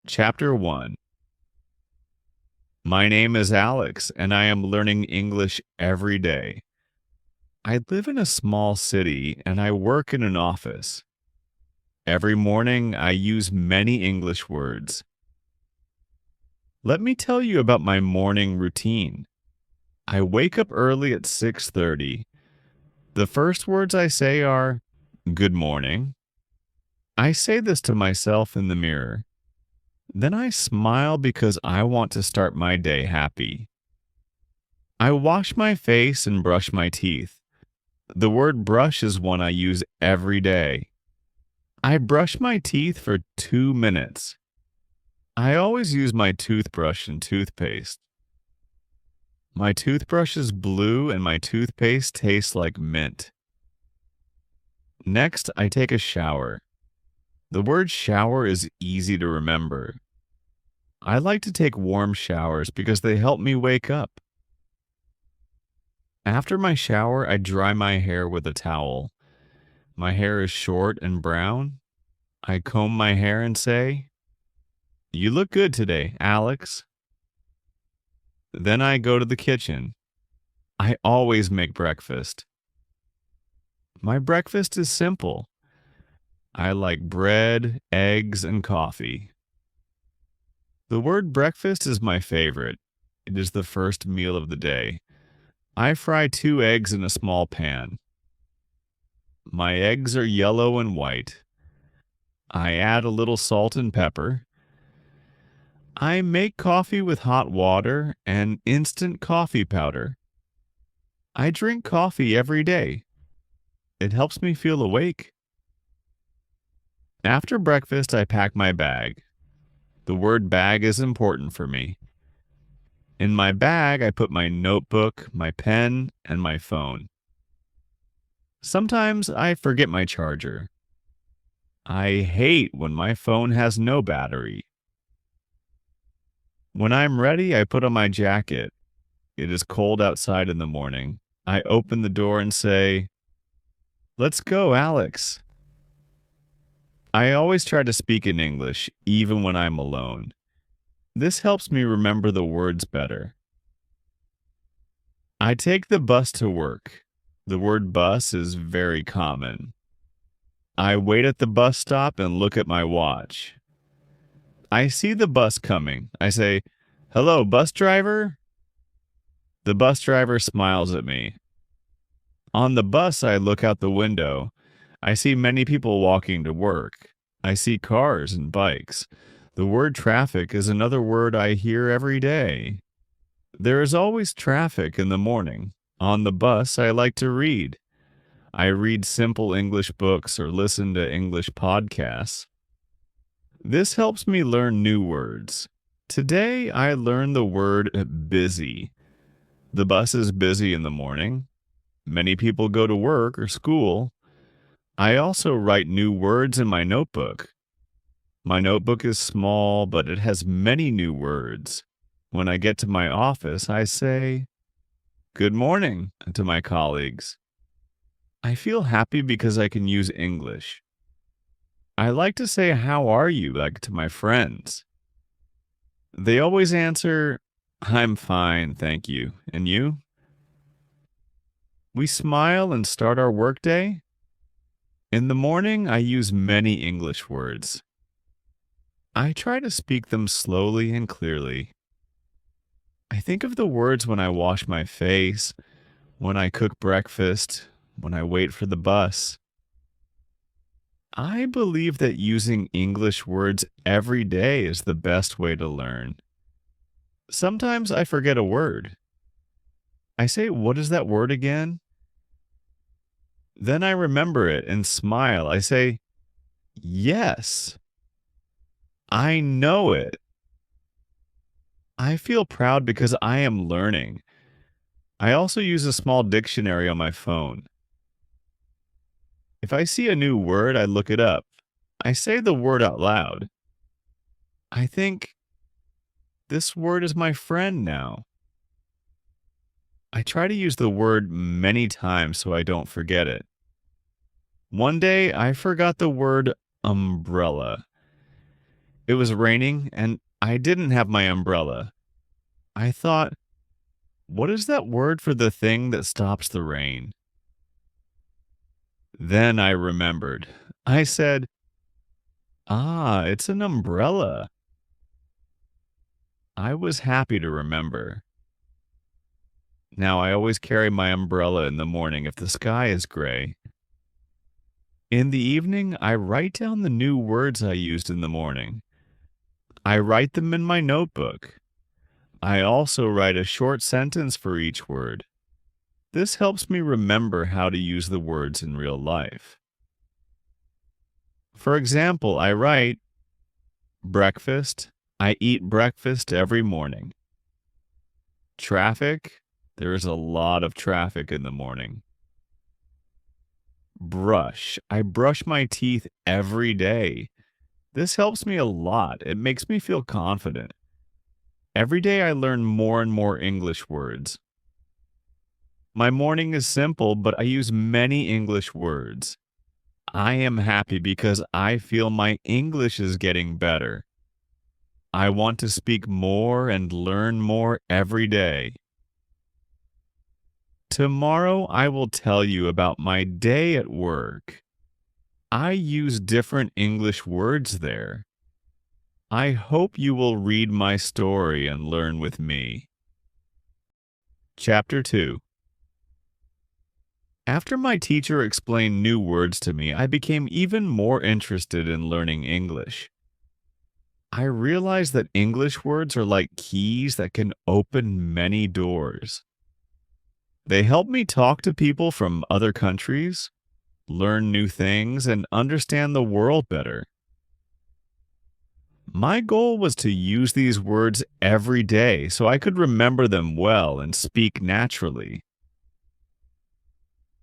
Chapter 1. My name is Alex, and I am learning English every day. I live in a small city and I work in an office. Every morning, I use many English words. Let me tell you about my morning routine. I wake up early at 6:30. The first words I say are, "Good morning." I say this to myself in the mirror. Then I smile because I want to start my day happy. I wash my face and brush my teeth. The word brush is one I use every day. I brush my teeth for 2 minutes. I always use my toothbrush and toothpaste. My toothbrush is blue and my toothpaste tastes like mint. Next, I take a shower. The word shower is easy to remember. I like to take warm showers because they help me wake up. After my shower, I dry my hair with a towel. My hair is short and brown. I comb my hair and say, "You look good today, Alex." Then I go to the kitchen. I always make breakfast. My breakfast is simple. I like bread, eggs, and coffee. The word breakfast is my favorite. It is the first meal of the day. I fry 2 eggs in a small pan. My eggs are yellow and white. I add a little salt and pepper. I make coffee with hot water and instant coffee powder. I drink coffee every day. It helps me feel awake. After breakfast, I pack my bag. The word bag is important for me. In my bag, I put my notebook, my pen, and my phone. Sometimes I forget my charger. I hate when my phone has no battery. When I'm ready, I put on my jacket. It is cold outside in the morning. I open the door and say, "Let's go, Alex." I always try to speak in English, even when I'm alone. This helps me remember the words better. I take the bus to work. The word bus is very common. I wait at the bus stop and look at my watch. I see the bus coming. I say, "Hello, bus driver." The bus driver smiles at me. On the bus, I look out the window. I see many people walking to work. I see cars and bikes. The word traffic is another word I hear every day. There is always traffic in the morning. On the bus, I like to read. I read simple English books or listen to English podcasts. This helps me learn new words. Today, I learned the word busy. The bus is busy in the morning. Many people go to work or school. I also write new words in my notebook. My notebook is small, but it has many new words. When I get to my office, I say, "Good morning," to my colleagues. I feel happy because I can use English. I like to say, "How are you?" like to my friends. They always answer, "I'm fine, thank you." And you? We smile and start our workday. In the morning, I use many English words. I try to speak them slowly and clearly. I think of the words when I wash my face, when I cook breakfast, when I wait for the bus. I believe that using English words every day is the best way to learn. Sometimes I forget a word. I say, "What is that word again?" Then I remember it and smile. I say, "Yes, I know it." I feel proud because I am learning. I also use a small dictionary on my phone. If I see a new word, I look it up. I say the word out loud. I think, this word is my friend now. I try to use the word many times so I don't forget it. One day, I forgot the word umbrella. It was raining and I didn't have my umbrella. I thought, what is that word for the thing that stops the rain? Then I remembered. I said, ah, it's an umbrella. I was happy to remember. Now I always carry my umbrella in the morning if the sky is gray. In the evening, I write down the new words I used in the morning. I write them in my notebook. I also write a short sentence for each word. This helps me remember how to use the words in real life. For example, I write, breakfast. I eat breakfast every morning. Traffic. There is a lot of traffic in the morning. Brush. I brush my teeth every day. This helps me a lot. It makes me feel confident. Every day I learn more and more English words. My morning is simple, but I use many English words. I am happy because I feel my English is getting better. I want to speak more and learn more every day. Tomorrow I will tell you about my day at work. I use different English words there. I hope you will read my story and learn with me. Chapter 2. After my teacher explained new words to me, I became even more interested in learning English. I realized that English words are like keys that can open many doors. They help me talk to people from other countries, learn new things, and understand the world better. My goal was to use these words every day so I could remember them well and speak naturally.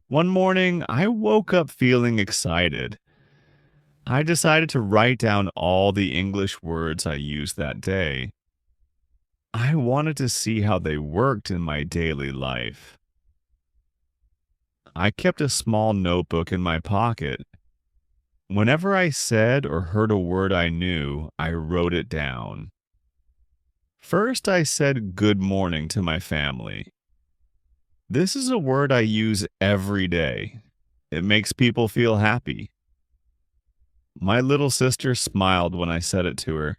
One morning, I woke up feeling excited. I decided to write down all the English words I used that day. I wanted to see how they worked in my daily life. I kept a small notebook in my pocket. Whenever I said or heard a word I knew, I wrote it down. First, I said good morning to my family. This is a word I use every day. It makes people feel happy. My little sister smiled when I said it to her.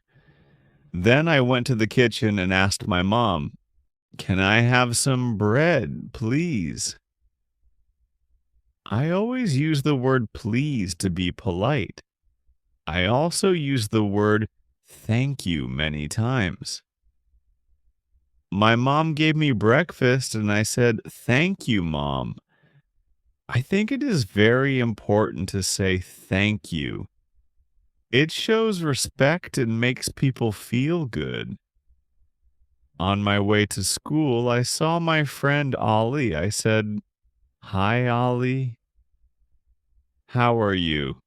Then I went to the kitchen and asked my mom, "Can I have some bread, please?" I always use the word please to be polite. I also use the word thank you many times. My mom gave me breakfast and I said, "Thank you, Mom." I think it is very important to say thank you. It shows respect and makes people feel good. On my way to school, I saw my friend Ollie. I said, "Hi, Ollie. How are you?"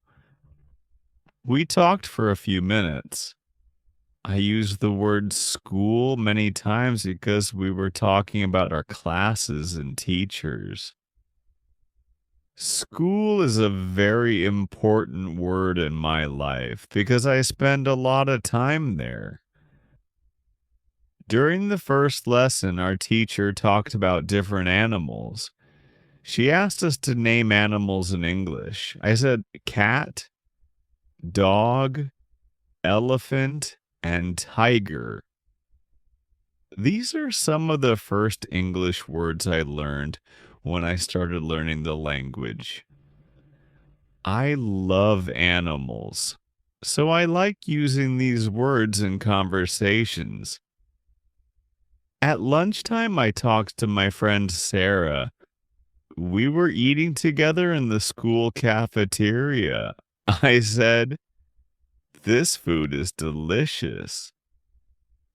We talked for a few minutes. I used the word school many times because we were talking about our classes and teachers. School is a very important word in my life because I spend a lot of time there. During the first lesson, our teacher talked about different animals. She asked us to name animals in English. I said cat, dog, elephant, and tiger. These are some of the first English words I learned when I started learning the language. I love animals, so I like using these words in conversations. At lunchtime, I talked to my friend Sarah. We were eating together in the school cafeteria. I said, "This food is delicious."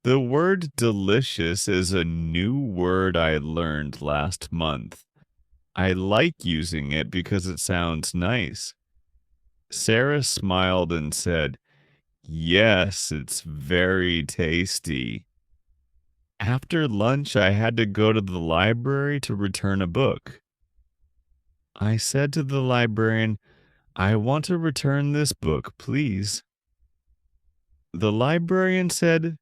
The word delicious is a new word I learned last month. I like using it because it sounds nice. Sarah smiled and said, "Yes, it's very tasty." After lunch, I had to go to the library to return a book. I said to the librarian, "I want to return this book, please." The librarian said,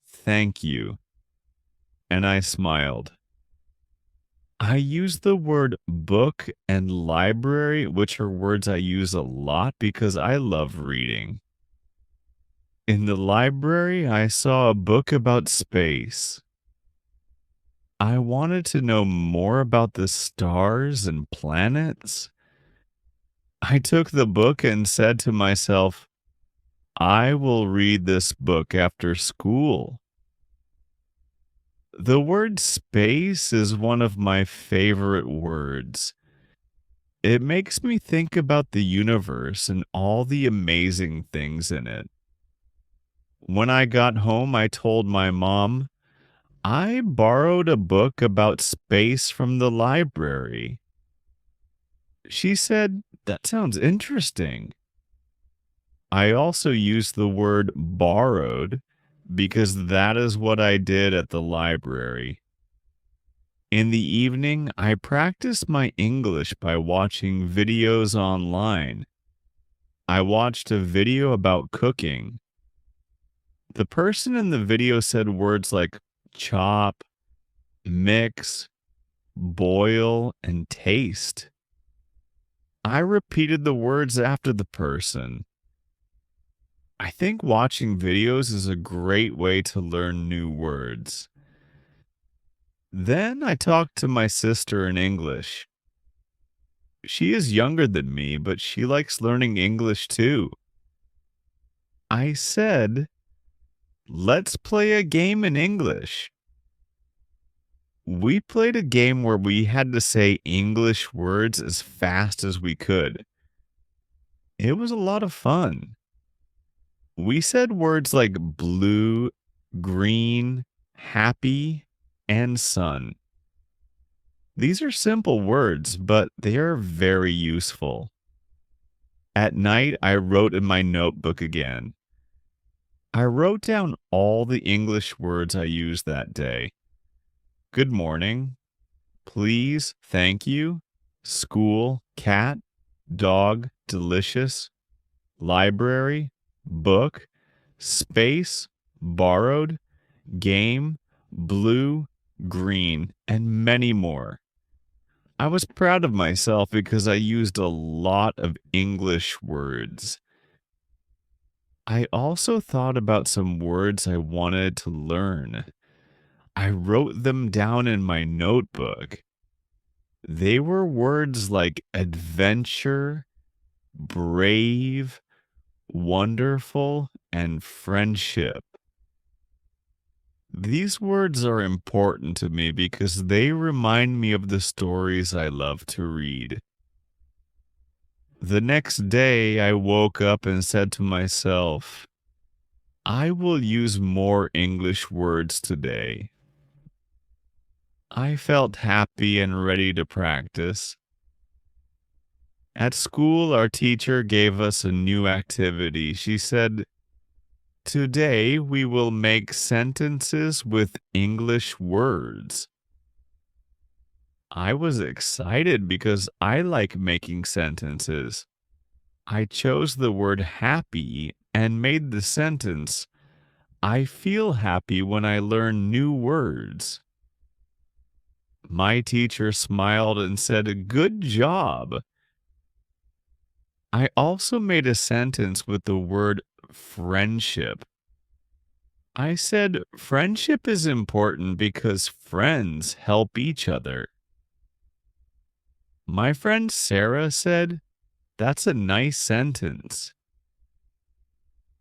"Thank you," and I smiled. I use the word book and library, which are words I use a lot because I love reading. In the library, I saw a book about space. I wanted to know more about the stars and planets. I took the book and said to myself, I will read this book after school. The word space is one of my favorite words. It makes me think about the universe and all the amazing things in it. When I got home, I told my mom, I borrowed a book about space from the library. She said, that sounds interesting. I also used the word borrowed because that is what I did at the library. In the evening, I practiced my English by watching videos online. I watched a video about cooking. The person in the video said words like chop, mix, boil, and taste. I repeated the words after the person. I think watching videos is a great way to learn new words. Then I talked to my sister in English. She is younger than me, but she likes learning English too. I said, let's play a game in English. We played a game where we had to say English words as fast as we could. It was a lot of fun. We said words like blue, green, happy, and sun. These are simple words, but they are very useful. At night, I wrote in my notebook again. I wrote down all the English words I used that day. Good morning, please, thank you, school, cat, dog, delicious, library, book, space, borrowed, game, blue, green, and many more. I was proud of myself because I used a lot of English words. I also thought about some words I wanted to learn. I wrote them down in my notebook. They were words like adventure, brave, wonderful, and friendship. These words are important to me because they remind me of the stories I love to read. The next day, I woke up and said to myself, I will use more English words today. I felt happy and ready to practice. At school, our teacher gave us a new activity. She said, today we will make sentences with English words. I was excited because I like making sentences. I chose the word happy and made the sentence, I feel happy when I learn new words. My teacher smiled and said, good job. I also made a sentence with the word friendship. I said, friendship is important because friends help each other. My friend Sarah said, that's a nice sentence.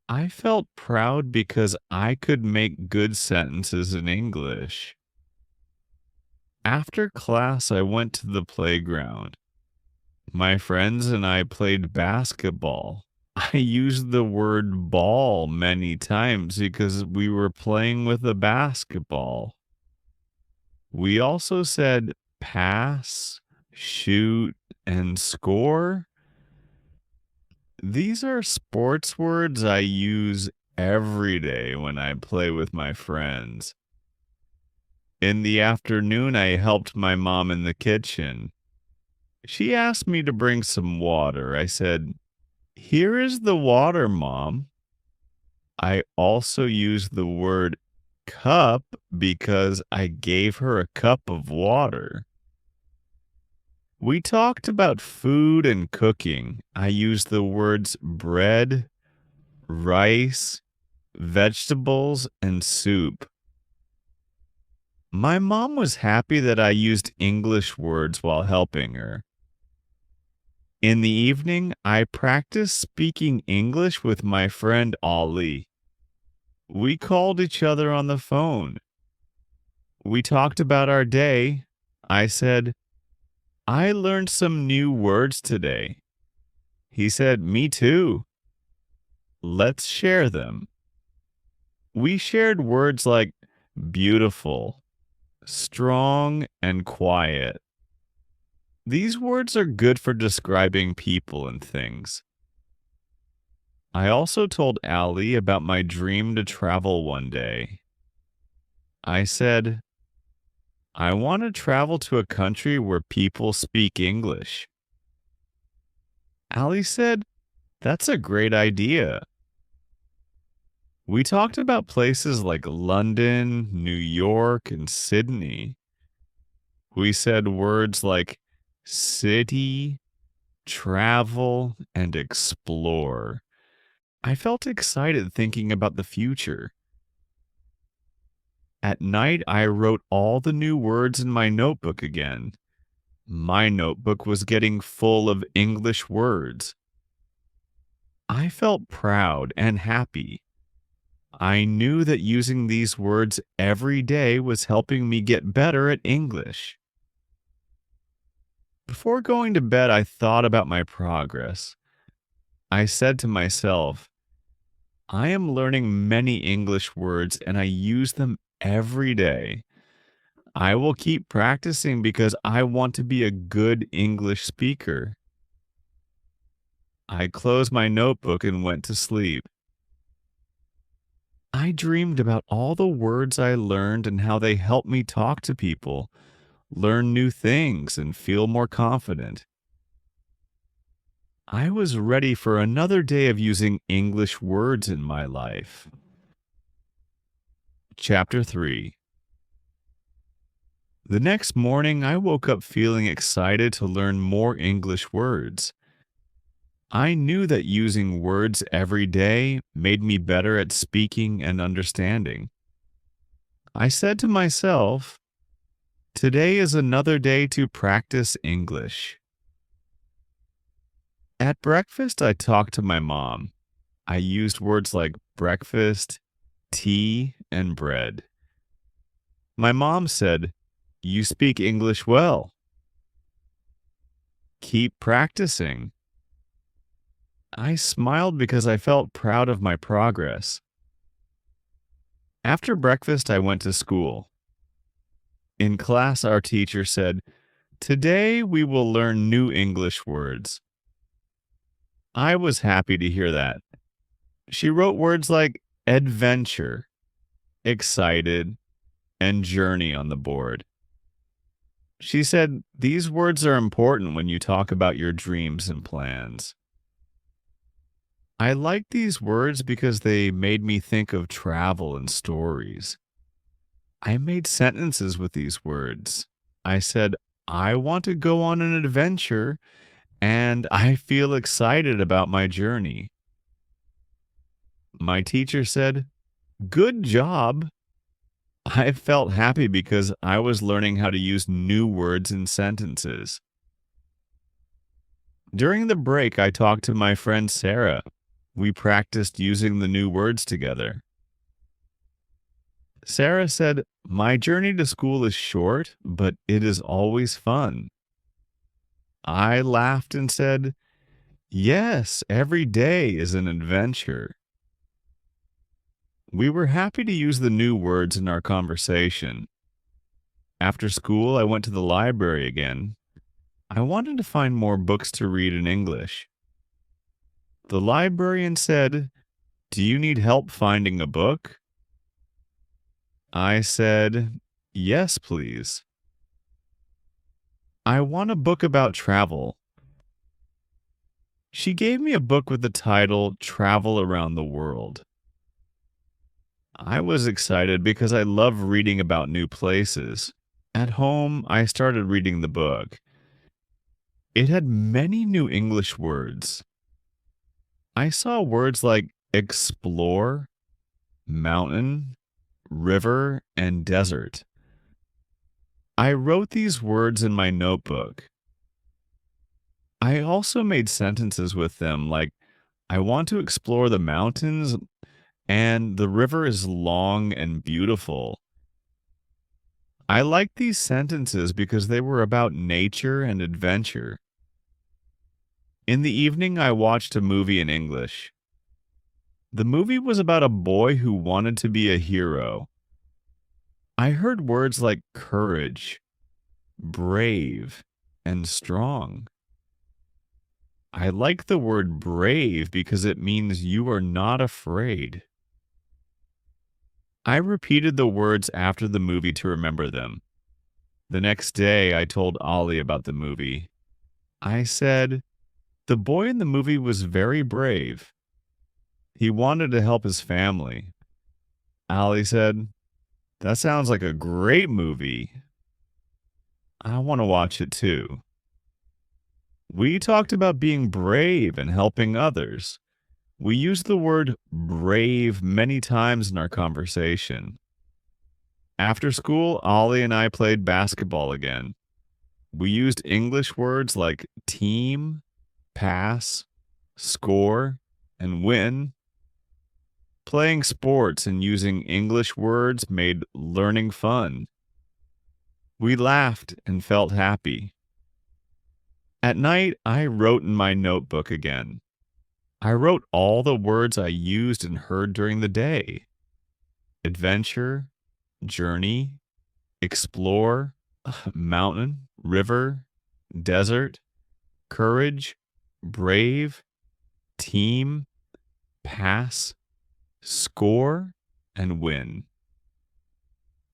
I felt proud because I could make good sentences in English. After class, I went to the playground. My friends and I played basketball. I used the word ball many times because we were playing with a basketball. We also said pass, shoot, and score. These are sports words I use every day when I play with my friends. In the afternoon, I helped my mom in the kitchen. She asked me to bring some water. I said, here is the water, Mom. I also used the word cup because I gave her a cup of water. We talked about food and cooking. I used the words bread, rice, vegetables, and soup. My mom was happy that I used English words while helping her. In the evening, I practiced speaking English with my friend Ollie. We called each other on the phone. We talked about our day. I said, I learned some new words today. He said, me too. Let's share them. We shared words like beautiful, strong, and quiet. These words are good for describing people and things. I also told Allie about my dream to travel one day. I said, I want to travel to a country where people speak English. Allie said, that's a great idea. We talked about places like London, New York, and Sydney. We said words like city, travel, and explore. I felt excited thinking about the future. At night, I wrote all the new words in my notebook again. My notebook was getting full of English words. I felt proud and happy. I knew that using these words every day was helping me get better at English. Before going to bed, I thought about my progress. I said to myself, I am learning many English words and I use them every day. I will keep practicing because I want to be a good English speaker. I closed my notebook and went to sleep. I dreamed about all the words I learned and how they helped me talk to people, learn new things, and feel more confident. I was ready for another day of using English words in my life. Chapter 3. The next morning, I woke up feeling excited to learn more English words. I knew that using words every day made me better at speaking and understanding. I said to myself, today is another day to practice English. At breakfast, I talked to my mom. I used words like breakfast, tea, and bread. My mom said, you speak English well. Keep practicing. I smiled because I felt proud of my progress. After breakfast, I went to school. In class, our teacher said, today we will learn new English words. I was happy to hear that. She wrote words like adventure, excited, and journey on the board. She said, these words are important when you talk about your dreams and plans. I liked these words because they made me think of travel and stories. I made sentences with these words. I said, I want to go on an adventure and I feel excited about my journey. My teacher said, good job. I felt happy because I was learning how to use new words in sentences. During the break, I talked to my friend Sarah. We practiced using the new words together. Sarah said, my journey to school is short, but it is always fun. I laughed and said, yes, every day is an adventure. We were happy to use the new words in our conversation. After school, I went to the library again. I wanted to find more books to read in English. The librarian said, do you need help finding a book? I said, yes, please. I want a book about travel. She gave me a book with the title Travel Around the World. I was excited because I love reading about new places. At home, I started reading the book. It had many new English words. I saw words like explore, mountain, river, and desert. I wrote these words in my notebook. I also made sentences with them like, I want to explore the mountains and the river is long and beautiful. I liked these sentences because they were about nature and adventure. In the evening, I watched a movie in English. The movie was about a boy who wanted to be a hero. I heard words like courage, brave, and strong. I like the word brave because it means you are not afraid. I repeated the words after the movie to remember them. The next day, I told Ollie about the movie. I said, the boy in the movie was very brave. He wanted to help his family. Ollie said, that sounds like a great movie. I want to watch it too. We talked about being brave and helping others. We used the word brave many times in our conversation. After school, Ollie and I played basketball again. We used English words like team, pass, score, and win. Playing sports and using English words made learning fun. We laughed and felt happy. At night, I wrote in my notebook again. I wrote all the words I used and heard during the day. Adventure, journey, explore, mountain, river, desert, courage, brave, team, pass, score, and win.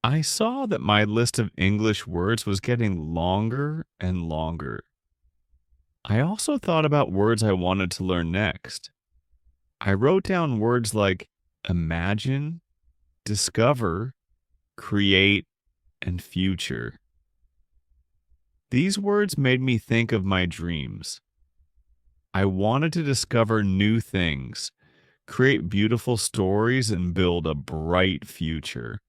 I saw that my list of English words was getting longer and longer. I also thought about words I wanted to learn next. I wrote down words like imagine, discover, create, and future. These words made me think of my dreams. I wanted to discover new things, create beautiful stories, and build a bright future.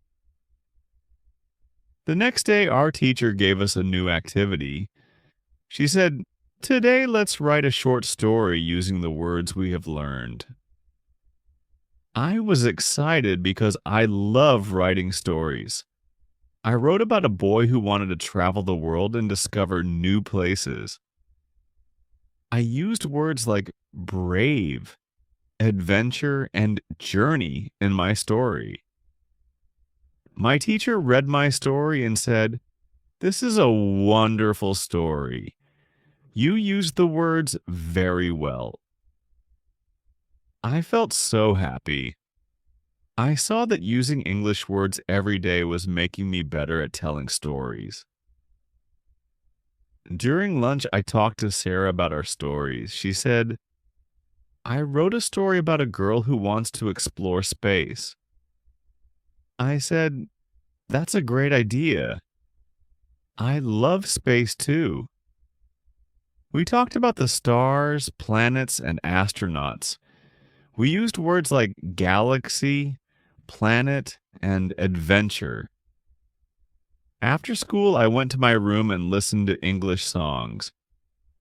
The next day, our teacher gave us a new activity. She said, today, let's write a short story using the words we have learned. I was excited because I love writing stories. I wrote about a boy who wanted to travel the world and discover new places. I used words like brave, adventure, and journey in my story. My teacher read my story and said, this is a wonderful story. You used the words very well. I felt so happy. I saw that using English words every day was making me better at telling stories. During lunch, I talked to Sarah about our stories. She said, I wrote a story about a girl who wants to explore space. I said, that's a great idea. I love space too. We talked about the stars, planets, and astronauts. We used words like galaxy, planet, and adventure. After school, I went to my room and listened to English songs.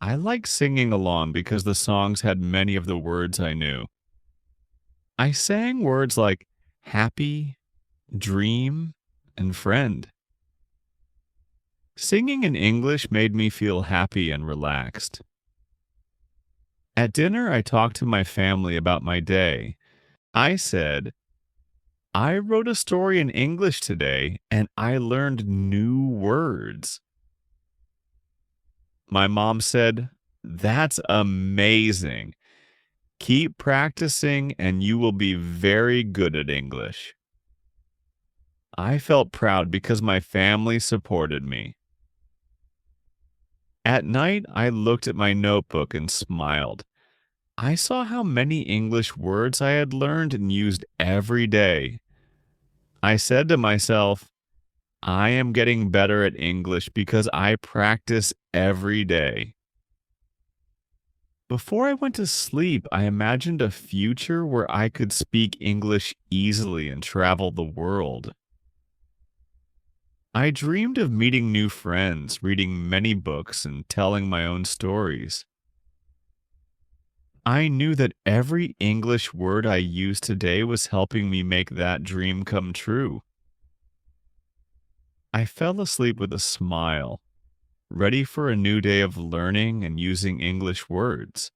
I liked singing along because the songs had many of the words I knew. I sang words like happy, dream, and friend. Singing in English made me feel happy and relaxed. At dinner, I talked to my family about my day. I said, I wrote a story in English today and I learned new words. My mom said, that's amazing. Keep practicing and you will be very good at English. I felt proud because my family supported me. At night, I looked at my notebook and smiled. I saw how many English words I had learned and used every day. I said to myself, I am getting better at English because I practice every day. Before I went to sleep, I imagined a future where I could speak English easily and travel the world. I dreamed of meeting new friends, reading many books, and telling my own stories. I knew that every English word I used today was helping me make that dream come true. I fell asleep with a smile, ready for a new day of learning and using English words.